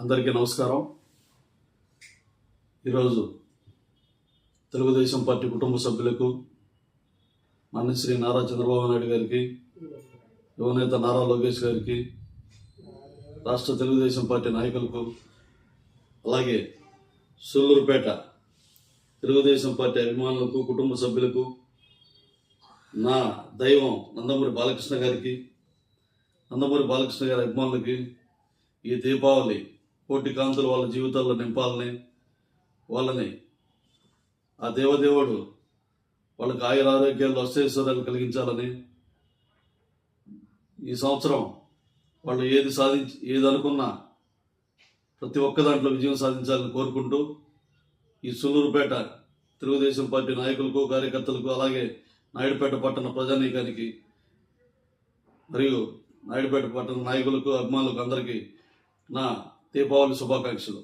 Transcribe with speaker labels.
Speaker 1: అందరికీ నమస్కారం. ఈరోజు తెలుగుదేశం పార్టీ కుటుంబ సభ్యులకు శ్రీ నారా చంద్రబాబు నాయుడు గారికి, యువనేత నారా లోకేష్ గారికి, రాష్ట్ర తెలుగుదేశం పార్టీ నాయకులకు, అలాగే సూళ్ళూరుపేట తెలుగుదేశం పార్టీ అభిమానులకు, కుటుంబ సభ్యులకు, నా దైవం నందమూరి బాలకృష్ణ గారికి, నందమూరి బాలకృష్ణ గారి అభిమానులకి ఈ దీపావళి కోటి కాంతులు వాళ్ళ జీవితాల్లో నింపాలని, వాళ్ళని ఆ దేవదేవుడు వాళ్ళకి ఆయుర ఆరోగ్యాలు అష్టైశ్వర్యాలు కలిగించాలని, ఈ సంవత్సరం వాళ్ళు ఏది అనుకున్నా ప్రతి ఒక్క దాంట్లో విజయం సాధించాలని కోరుకుంటూ, ఈ సూళ్ళూరుపేట తెలుగుదేశం పార్టీ నాయకులకు, కార్యకర్తలకు, అలాగే నాయుడుపేట పట్టణ ప్రజానీకానికి మరియు నాయుడుపేట పట్టణ నాయకులకు, అభిమానులకు అందరికీ నా దీపావళి శుభాకాంక్షలు.